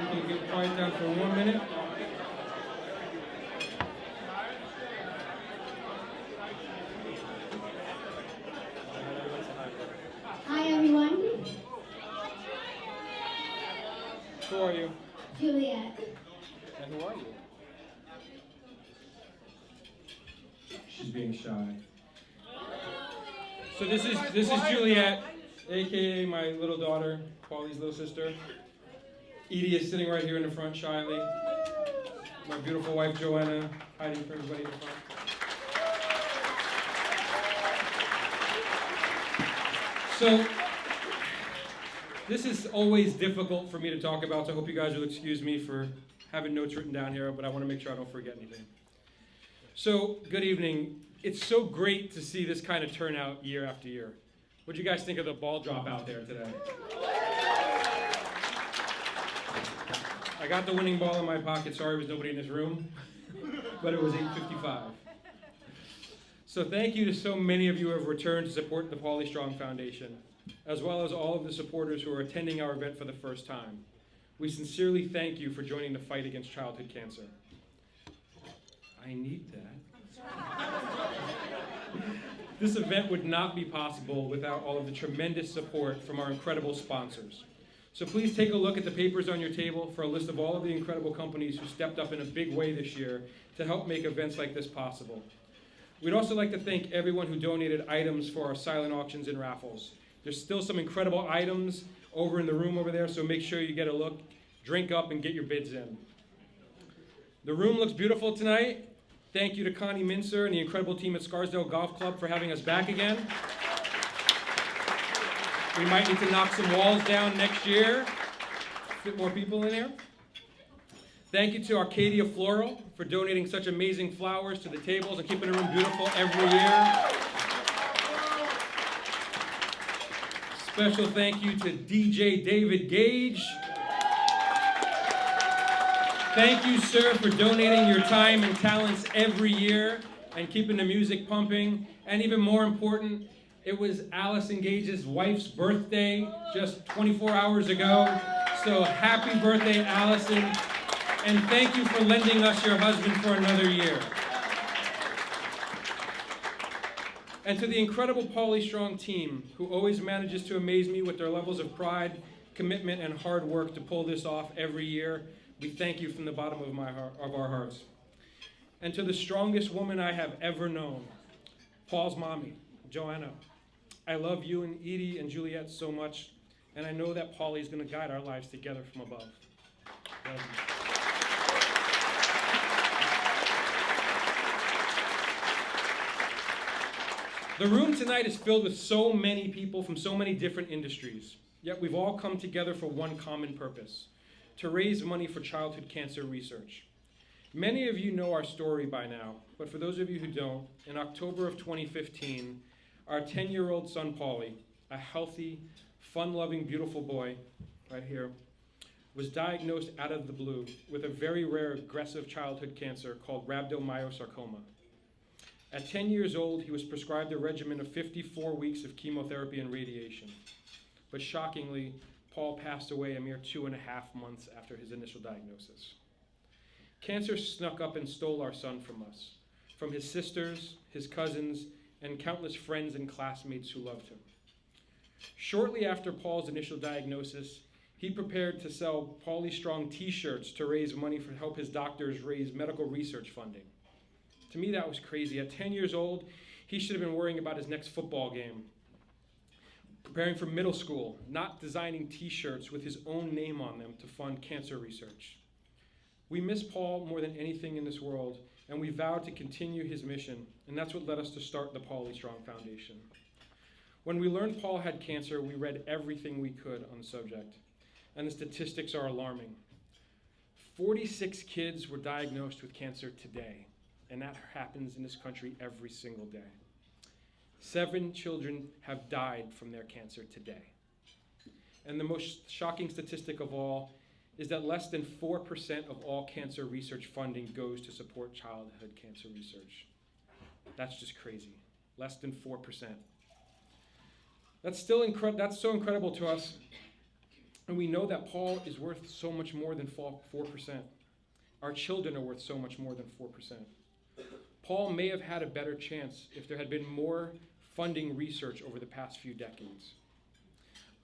We can get quiet down for 1 minute. Hi everyone. Who are you? Juliet. And who are you? She's being shy. So this is Juliet, aka my little daughter, Paulie's little sister. Edie is sitting right here in the front shyly. My beautiful wife Joanna hiding for everybody in the front. So this is always difficult for me to talk about, so I hope you guys will excuse me for having notes written down here, but I want to make sure I don't forget anything. So, good evening. It's so great to see this kind of turnout year after year. What do you guys think of the ball drop out there today? I got the winning ball in my pocket. Sorry, there was nobody in this room, but it was 8:55. So thank you to so many of you who have returned to support the PaulieStrong Foundation, as well as all of the supporters who are attending our event for the first time. We sincerely thank you for joining the fight against childhood cancer. I need that. This event would not be possible without all of the tremendous support from our incredible sponsors. So please take a look at the papers on your table for a list of all of the incredible companies who stepped up in a big way this year to help make events like this possible. We'd also like to thank everyone who donated items for our silent auctions and raffles. There's still some incredible items over in the room over there, so make sure you get a look, drink up, and get your bids in. The room looks beautiful tonight. Thank you to Connie Mincer and the incredible team at Scarsdale Golf Club for having us back again. We might need to knock some walls down next year, fit more people in here. Thank you to Arcadia Floral for donating such amazing flowers to the tables and keeping the room beautiful every year. Special thank you to DJ David Gage. Thank you, sir, for donating your time and talents every year and keeping the music pumping. And even more important, it was Allison Gage's wife's birthday just 24 hours ago. So happy birthday, Allison. And thank you for lending us your husband for another year. And to the incredible PaulieStrong team, who always manages to amaze me with their levels of pride, commitment, and hard work to pull this off every year, we thank you from the bottom of our hearts. And to the strongest woman I have ever known, Paul's mommy, Joanna. I love you and Edie and Juliet so much, and I know that Paulie is going to guide our lives together from above. Love you. The room tonight is filled with so many people from so many different industries, yet we've all come together for one common purpose: to raise money for childhood cancer research. Many of you know our story by now, but for those of you who don't, in October of 2015, our 10-year-old son Paulie, a healthy, fun-loving, beautiful boy, right here, was diagnosed out of the blue with a very rare aggressive childhood cancer called rhabdomyosarcoma. At 10 years old, he was prescribed a regimen of 54 weeks of chemotherapy and radiation. But shockingly, Paul passed away a mere 2.5 months after his initial diagnosis. Cancer snuck up and stole our son from us, from his sisters, his cousins, and countless friends and classmates who loved him. Shortly after Paul's initial diagnosis, he prepared to sell PaulieStrong t-shirts to raise money to help his doctors raise medical research funding. To me, that was crazy. At 10 years old, he should have been worrying about his next football game, preparing for middle school, not designing t-shirts with his own name on them to fund cancer research. We miss Paul more than anything in this world, and we vowed to continue his mission, and that's what led us to start the PaulieStrong Foundation. When we learned Paul had cancer, we read everything we could on the subject, and the statistics are alarming. 46 kids were diagnosed with cancer today, and that happens in this country every single day. 7 children have died from their cancer today. And the most shocking statistic of all is that less than 4% of all cancer research funding goes to support childhood cancer research. That's just crazy. Less than 4%. That's so incredible to us. And we know that Paul is worth so much more than 4%. Our children are worth so much more than 4%. Paul may have had a better chance if there had been more funding research over the past few decades.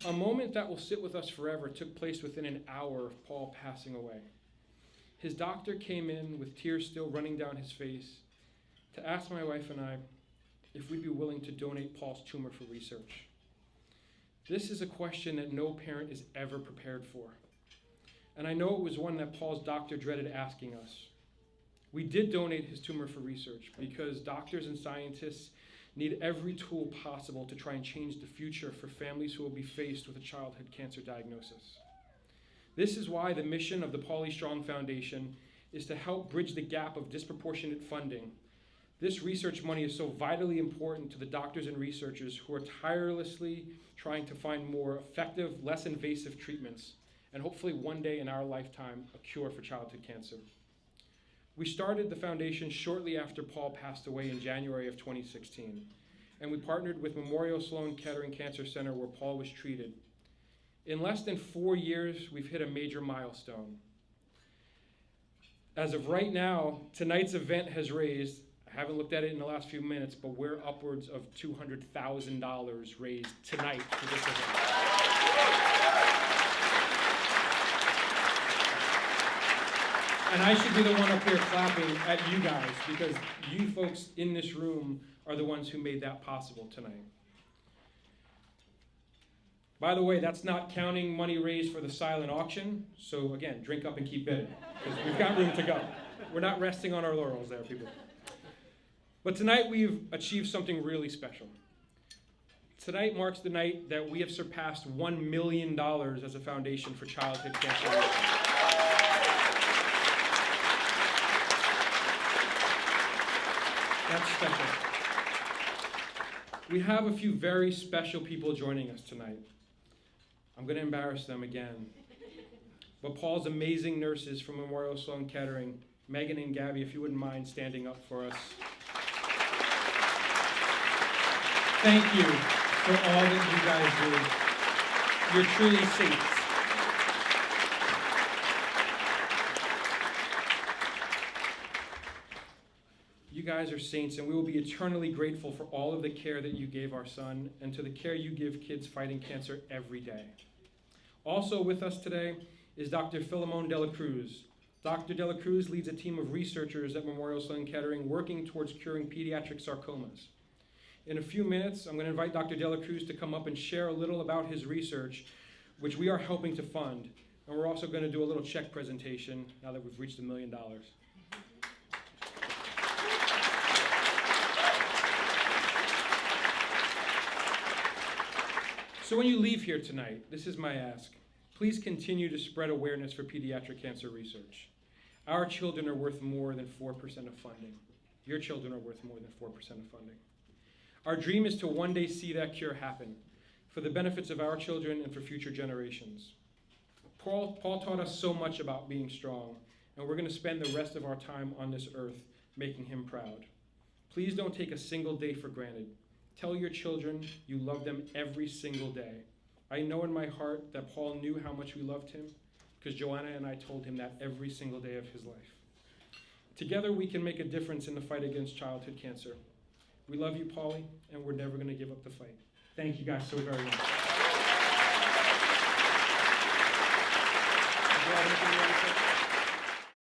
A moment that will sit with us forever took place within an hour of Paul passing away. His doctor came in with tears still running down his face to ask my wife and I if we'd be willing to donate Paul's tumor for research. This is a question that no parent is ever prepared for. And I know it was one that Paul's doctor dreaded asking us. We did donate his tumor for research because doctors and scientists need every tool possible to try and change the future for families who will be faced with a childhood cancer diagnosis. This is why the mission of the PaulieStrong Foundation is to help bridge the gap of disproportionate funding. This research money is so vitally important to the doctors and researchers who are tirelessly trying to find more effective, less invasive treatments, and hopefully one day in our lifetime, a cure for childhood cancer. We started the foundation shortly after Paul passed away in January of 2016, and we partnered with Memorial Sloan Kettering Cancer Center where Paul was treated. In less than 4 years, we've hit a major milestone. As of right now, tonight's event has raised, I haven't looked at it in the last few minutes, but we're upwards of $200,000 raised tonight for this event. And I should be the one up here clapping at you guys because you folks in this room are the ones who made that possible tonight. By the way, that's not counting money raised for the silent auction. So again, drink up and keep bidding because we've got room to go. We're not resting on our laurels there, people. But tonight we've achieved something really special. Tonight marks the night that we have surpassed $1 million as a foundation for childhood cancer research. That's special. We have a few very special people joining us tonight. I'm going to embarrass them again. But Paul's amazing nurses from Memorial Sloan Kettering, Megan and Gabby, if you wouldn't mind standing up for us. Thank you for all that you guys do. You're truly saints. You guys are saints, and we will be eternally grateful for all of the care that you gave our son and to the care you give kids fighting cancer every day. Also with us today is Dr. Philemon Dela Cruz. Dr. Dela Cruz leads a team of researchers at Memorial Sloan Kettering working towards curing pediatric sarcomas. In a few minutes, I'm going to invite Dr. Dela Cruz to come up and share a little about his research, which we are helping to fund. And we're also going to do a little check presentation now that we've reached $1 million. So when you leave here tonight, this is my ask. Please continue to spread awareness for pediatric cancer research. Our children are worth more than 4% of funding. Your children are worth more than 4% of funding. Our dream is to one day see that cure happen for the benefits of our children and for future generations. Paul taught us so much about being strong, and we're going to spend the rest of our time on this earth making him proud. Please don't take a single day for granted. Tell your children you love them every single day. I know in my heart that Paul knew how much we loved him because Joanna and I told him that every single day of his life. Together we can make a difference in the fight against childhood cancer. We love you, Paulie, and we're never going to give up the fight. Thank you guys so very much. Do you have anything you want to say?